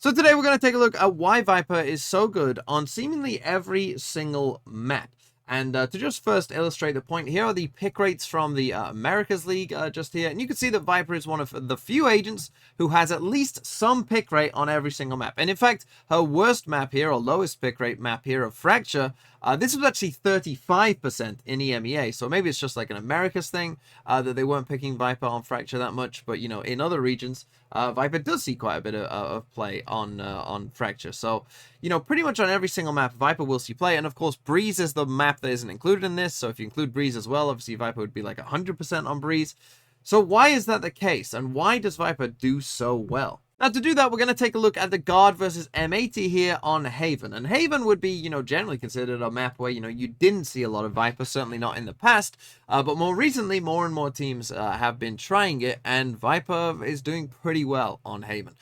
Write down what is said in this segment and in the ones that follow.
So today we're going to take a look at why Viper is so good on seemingly every single map. And to just first illustrate the point, here are the pick rates from the Americas League just here. And you can see that Viper is one of the few agents who has at least some pick rate on every single map. And in fact, her worst map here, or lowest pick rate map here of Fracture, this was actually 35% in EMEA. So maybe it's just like an Americas thing that they weren't picking Viper on Fracture that much. But, you know, in other regions, Viper does see quite a bit of play on Fracture. So, you know, pretty much on every single map, Viper will see play. And of course, Breeze is the map that isn't included in this. So if you include Breeze as well, obviously Viper would be like 100% on Breeze. So why is that the case? And why does Viper do so well? Now, to do that, we're going to take a look at the Guard versus M80 here on Haven. And Haven would be, you know, generally considered a map where, you know, you didn't see a lot of Viper, certainly not in the past. But more recently, more and more teams have been trying it, and Viper is doing pretty well on Haven.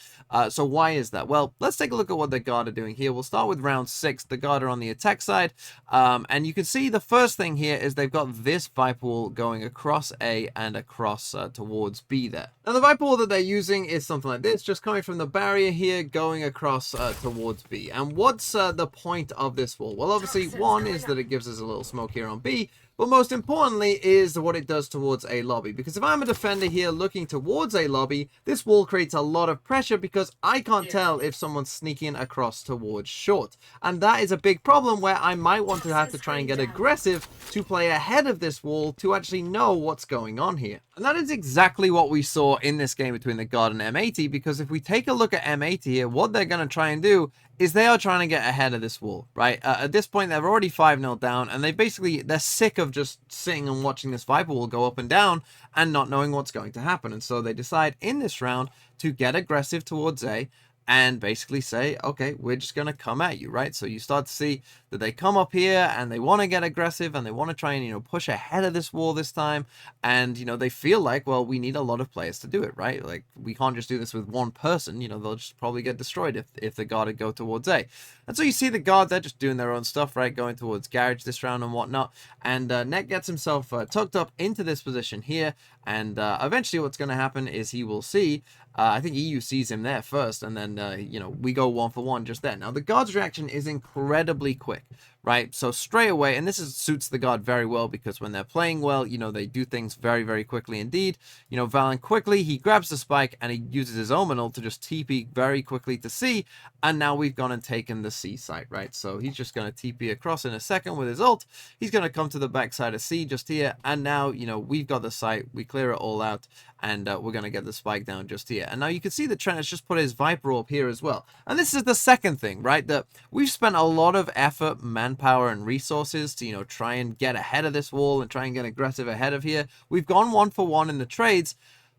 So why is that? Well, let's take a look at what the Guard are doing here. We'll start with round 6. The Guard are on the attack side. And you can see the first thing here is they've got this Viper wall going across A and across towards B there. Now, the Viper wall that they're using is something like this, just coming from the barrier here, going across towards B. And what's the point of this wall? Well, obviously, one is that it gives us a little smoke here on B, but most importantly is what it does towards A lobby. Because if I'm a defender here looking towards A lobby, this wall creates a lot of pressure because I can't tell if someone's sneaking across towards short. And that is a big problem where I might want to have to try and get aggressive to play ahead of this wall to actually know what's going on here. And that is exactly what we saw in this game between the Guard and M80, because if we take a look at M80 here, what they're going to try and do is they are trying to get ahead of this wall, right? At this point, they're already 5-0 down, and they're sick of just sitting and watching this Viper wall go up and down and not knowing what's going to happen. And so they decide in this round to get aggressive towards A and basically say, okay, we're just going to come at you, right? So you start to see that they come up here and they want to get aggressive and they want to try and, you know, push ahead of this wall this time. And, you know, they feel like, well, we need a lot of players to do it, right? Like, we can't just do this with one person. You know, they'll just probably get destroyed if the Guard go towards A. And so you see the Guard, they're just doing their own stuff, right? Going towards Garage this round and whatnot. And Net gets himself tucked up into this position here. And eventually what's going to happen is he will see, I think EU sees him there first, and then, you know, we go 1-for-1 just there. Now, the Guard's reaction is incredibly quick, right? So straight away, and this suits the Guard very well, because when they're playing well, you know, they do things very, very quickly indeed. You know, Valorant quickly, he grabs the spike, and he uses his Omenal to just TP very quickly to C, and now we've gone and taken the C site, right? So he's just going to TP across in a second with his ult. He's going to come to the backside of C just here, and now, you know, we've got the site, we clear it all out, and we're going to get the spike down just here. And now you can see that Trent has just put his Viper up here as well. And this is the second thing, right? That we've spent a lot of effort, manpower, and resources to, you know, try and get ahead of this wall and try and get aggressive ahead of here. We've gone 1-for-1 in the trades.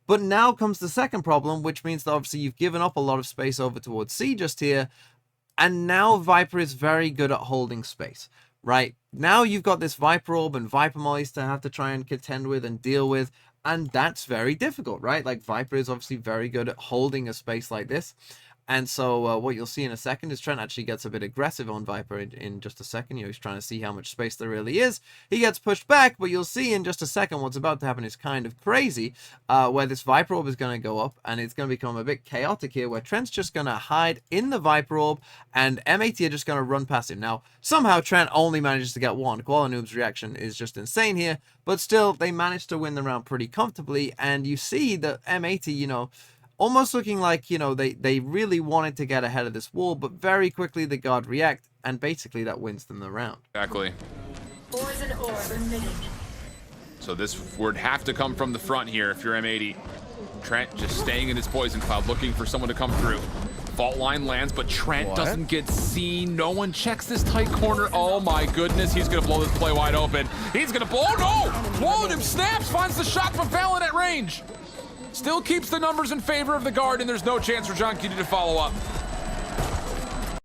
But now comes the second problem, which means that obviously you've given up a lot of space over towards C just here. And now Viper is very good at holding space, right? Now you've got this Viper Orb and Viper Mollies to have to try and contend with and deal with. And that's very difficult, right? Like, Viper is obviously very good at holding a space like this. And so what you'll see in a second is Trent actually gets a bit aggressive on Viper in just a second. You know, he's trying to see how much space there really is. He gets pushed back, but you'll see in just a second what's about to happen is kind of crazy, where this Viper Orb is going to go up, and it's going to become a bit chaotic here, where Trent's just going to hide in the Viper Orb, and M80 are just going to run past him. Now, somehow Trent only manages to get one. Koala Noob's reaction is just insane here, but still, they managed to win the round pretty comfortably, and you see that M80, you know, almost looking like, you know, they really wanted to get ahead of this wall, but very quickly the Guard react, and basically that wins them the round. Exactly. Poison orb emitted. So this would have to come from the front here if you're M80. Trent just staying in his poison cloud, looking for someone to come through. Fault line lands, but Trent doesn't get seen. No one checks this tight corner. Oh my goodness, he's gonna blow this play wide open. He's gonna blow, oh no! Walled him, snaps, finds the shot from Valorant at range. Still keeps the numbers in favor of the Guard, and there's no chance for John Cutie to follow up.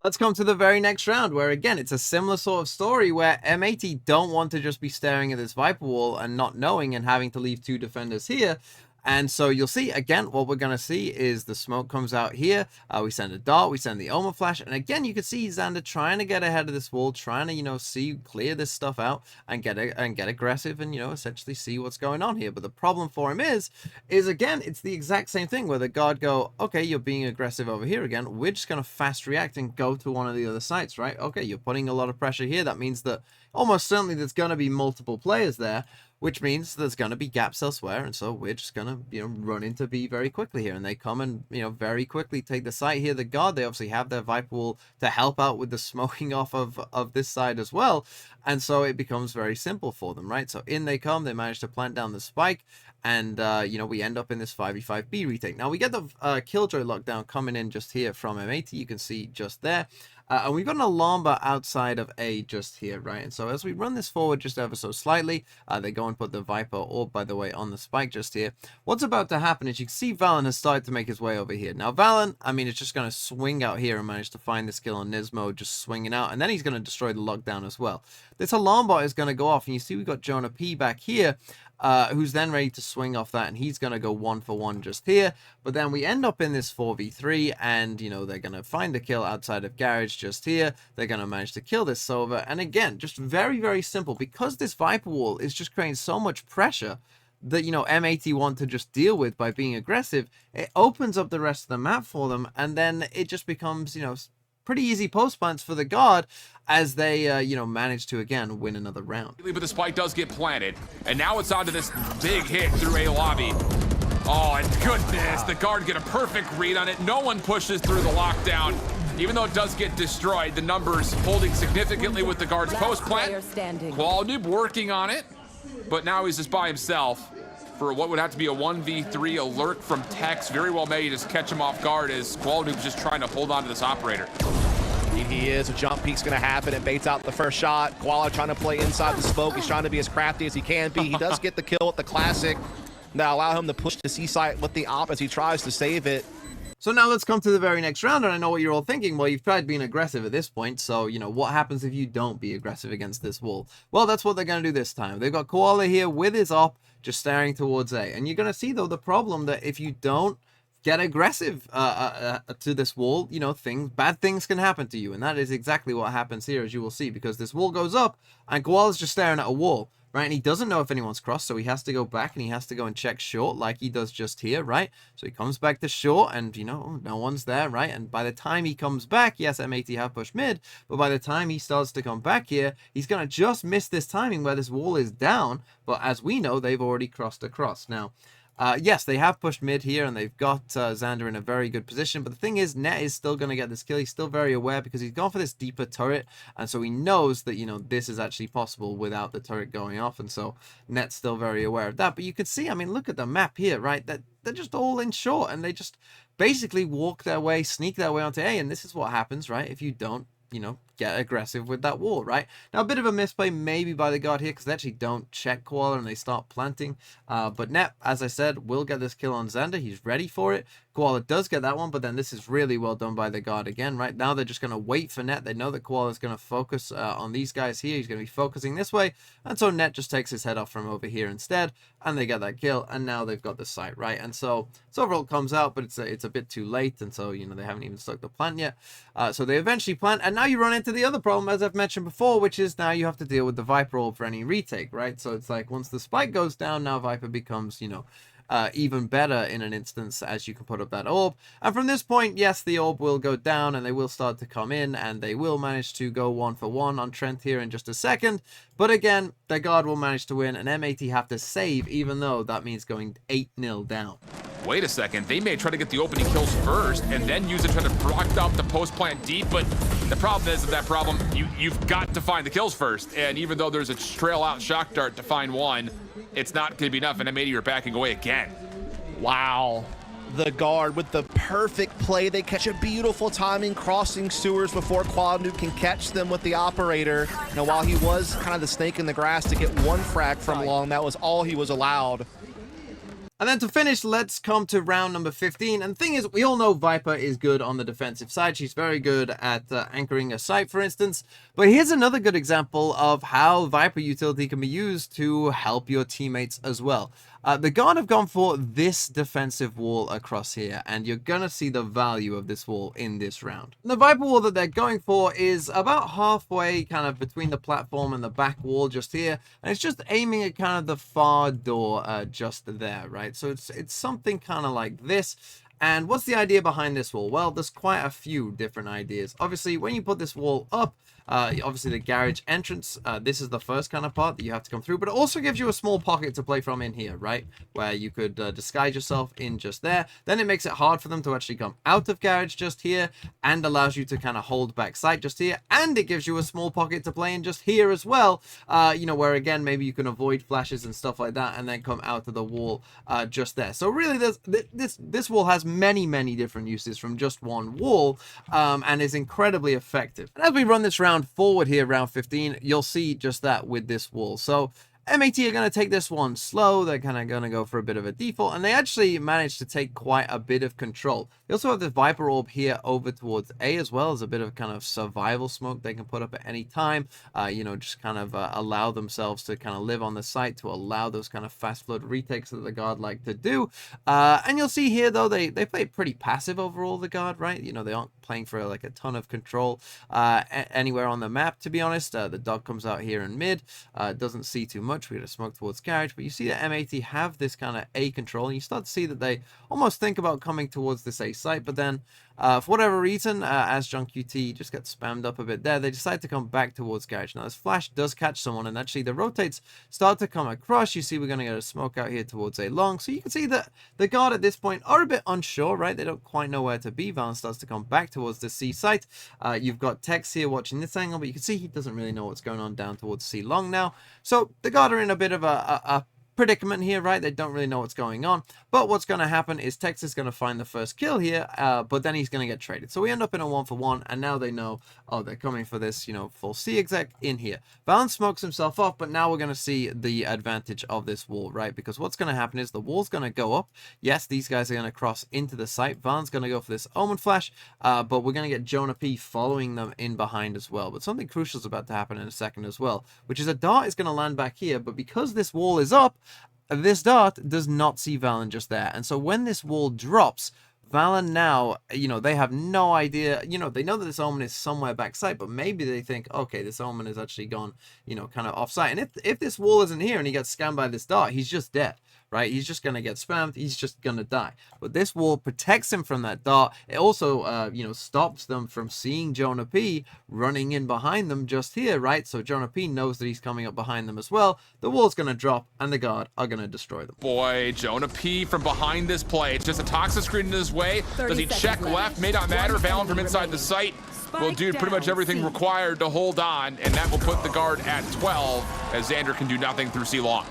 Let's come to the very next round, where again, it's a similar sort of story where M80 don't want to just be staring at this Viper wall and not knowing and having to leave two defenders here. And so you'll see, again, what we're going to see is the smoke comes out here. We send a dart, we send the Omen Flash. And again, you can see Xander trying to get ahead of this wall, trying to, clear this stuff out and get aggressive and, essentially see what's going on here. But the problem for him is again, it's the exact same thing where the guard go, okay, you're being aggressive over here again. We're just going to fast react and go to one of the other sites, right? Okay, you're putting a lot of pressure here. That means that almost certainly there's going to be multiple players there, which means there's going to be gaps elsewhere, and so we're just going to, run into B very quickly here, and they come and, very quickly take the site here. The guard, they obviously have their Viper wall to help out with the smoking off of this side as well, and so it becomes very simple for them, right? So in they come, they manage to plant down the spike, and, we end up in this 5v5B retake. Now, we get the Killjoy lockdown coming in just here from M80, you can see just there. And we've got an alarm bar outside of A just here, right? And so as we run this forward just ever so slightly, they go and put the Viper orb, by the way, on the spike just here. What's about to happen is you can see Valen has started to make his way over here. Now, Valen, I mean, it's just going to swing out here and manage to find this kill on Nismo, just swinging out. And then he's going to destroy the lockdown as well. This alarm bar is going to go off. And you see we've got Jonah P back here, who's then ready to swing off that. And he's going to go 1-for-1 just here. But then we end up in this 4v3. And, they're going to find the kill outside of Garage just here. They're going to manage to kill this Sova. And again, just very, very simple. Because this Viper wall is just creating so much pressure that, M80 want to just deal with by being aggressive, it opens up the rest of the map for them. And then it just becomes, pretty easy post plants for the guard as they, manage to, again, win another round. But the spike does get planted. And now it's on to this big hit through A lobby. Oh, and goodness, the guard get a perfect read on it. No one pushes through the lockdown. Even though it does get destroyed, the numbers holding significantly with the guard's post plant. Koala Noob working on it, but now he's just by himself for what would have to be a 1v3 alert from Tex. Very well made to just catch him off guard as Koala Noob's just trying to hold on to this operator. He is. A jump peek's going to happen. It baits out the first shot. Koala trying to play inside the smoke. He's trying to be as crafty as he can be. He does get the kill with the classic. Now allow him to push the C site with the op as he tries to save it. So now let's come to the very next round, and I know what you're all thinking. Well, you've tried being aggressive at this point, so, what happens if you don't be aggressive against this wall? Well, that's what they're going to do this time. They've got Koala here with his op, just staring towards A. And you're going to see, though, the problem that if you don't get aggressive to this wall, bad things can happen to you. And that is exactly what happens here, as you will see, because this wall goes up, and Koala's just staring at a wall. Right, and he doesn't know if anyone's crossed, so he has to go back and he has to go and check short like he does just here, right? So he comes back to short and, no one's there, right? And by the time he comes back, yes, M80 have pushed mid, but by the time he starts to come back here, he's going to just miss this timing where this wall is down, but as we know, they've already crossed across. Now, yes, they have pushed mid here, and they've got Xander in a very good position, but the thing is, Net is still going to get this kill. He's still very aware because he's gone for this deeper turret, and so he knows that, this is actually possible without the turret going off, and so Net's still very aware of that. But you can see, I mean, look at the map here, right? That they're just all in short, and they just basically walk their way, sneak their way onto A, and this is what happens, right? If you don't, get aggressive with that wall, right? Now, a bit of a misplay maybe by the guard here because they actually don't check Koala and they start planting. But Net, as I said, will get this kill on Xander. He's ready for it. Koala does get that one, but then this is really well done by the guard again, right? Now they're just going to wait for Net. They know that Koala is going to focus on these guys here. He's going to be focusing this way. And so Net just takes his head off from over here instead. And they get that kill. And now they've got the site, right? And so overall comes out, but it's a bit too late. And so, they haven't even stuck the plant yet. So they eventually plant. And now you run into the other problem, as I've mentioned before, which is now you have to deal with the Viper orb for any retake, right? So it's like once the spike goes down, now Viper becomes, even better in an instance as you can put up that orb. And from this point, yes, the orb will go down and they will start to come in and they will manage to go 1-for-1 on Trent here in just a second. But again, their guard will manage to win and M80 have to save, even though that means going 8-0 down. Wait a second, they may try to get the opening kills first and then use it to try to block out the post plant deep, but the problem is that problem, you've got to find the kills first. And even though there's a trail out shock dart to find one, it's not going to be enough, and M80 are backing away again. Wow. The guard with the perfect play. They catch a beautiful timing crossing sewers before Koala Noob can catch them with the operator. Now, while he was kind of the snake in the grass to get one frag from long, that was all he was allowed. And then to finish, let's come to round number 15. And the thing is, we all know Viper is good on the defensive side. She's very good at anchoring a site, for instance. But here's another good example of how Viper utility can be used to help your teammates as well. The Guard have gone for this defensive wall across here, and you're gonna see the value of this wall in this round. The Viper wall that they're going for is about halfway kind of between the platform and the back wall just here, and it's just aiming at kind of the far door just there, right? So it's something kind of like this. And what's the idea behind this wall? Well, there's quite a few different ideas. Obviously, when you put this wall up, obviously the garage entrance, this is the first kind of part that you have to come through, but it also gives you a small pocket to play from in here, right? Where you could disguise yourself in just there. Then it makes it hard for them to actually come out of garage just here, and allows you to kind of hold back sight just here, and it gives you a small pocket to play in just here as well, you know, where again, maybe you can avoid flashes and stuff like that, and then come out of the wall just there. So really, this wall has many different uses from just one wall, and is incredibly effective. And as we run this round forward here, round 15, you'll see just that with this wall. So M80 are going to take this one slow. They're kind of going to go for a bit of a default, and they actually managed to take quite a bit of control. They also have the Viper Orb here over towards A as well as a bit of kind of survival smoke they can put up at any time. You know, just kind of allow themselves to kind of live on the site, to allow those kind of fast flood retakes that the Guard like to do. And you'll see here, though, they play pretty passive overall, the Guard, right? You know, they aren't playing for like a ton of control anywhere on the map, to be honest. The dog comes out here in mid, doesn't see too much. We had a smoke towards garage, but you see that M80 have this kind of A control, and you start to see that they almost think about coming towards this A site, but then for whatever reason, as John QT just gets spammed up a bit there, they decide to come back towards garage. Now this flash does catch someone, and actually the rotates start to come across. You see we're going to get a smoke out here towards A long, so you can see that the Guard at this point are a bit unsure, right? They don't quite know where to be. Valorant starts to come back towards the C site. You've got Tex here watching this angle, but you can see he doesn't really know what's going on down towards C long now. So the Guard are in a bit of a predicament here, right? They don't really know what's going on, but what's going to happen is Tex is going to find the first kill here, but then he's going to get traded. So we end up in a 1-for-1, and now they know, oh, they're coming for this, you know, full C exec in here. Valorant smokes himself off, but now we're going to see the advantage of this wall, right? Because what's going to happen is the wall's going to go up. Yes, these guys are going to cross into the site. Valorant's going to go for this Omen flash, but we're going to get Jonah P following them in behind as well. But something crucial is about to happen in a second as well, which is a dart is going to land back here, but because this wall is up, this dart does not see Valen just there. And so when this wall drops, Valen now, you know, they have no idea, you know, they know that this Omen is somewhere backside, but maybe they think, okay, this Omen has actually gone, you know, kind of offsite. And if this wall isn't here and he gets scammed by this dart, he's just dead, right? He's just going to get spammed. He's just going to die. But this wall protects him from that dart. It also, you know, stops them from seeing Jonah P running in behind them just here, right? So Jonah P knows that he's coming up behind them as well. The wall's going to drop, and the Guard are going to destroy them. Boy, Jonah P from behind this play. It's just a toxic screen in his way. Does he check left? May not matter. Valen from inside the site will do pretty much everything required to hold on, and that will put the Guard at 12 as Xander can do nothing through C long.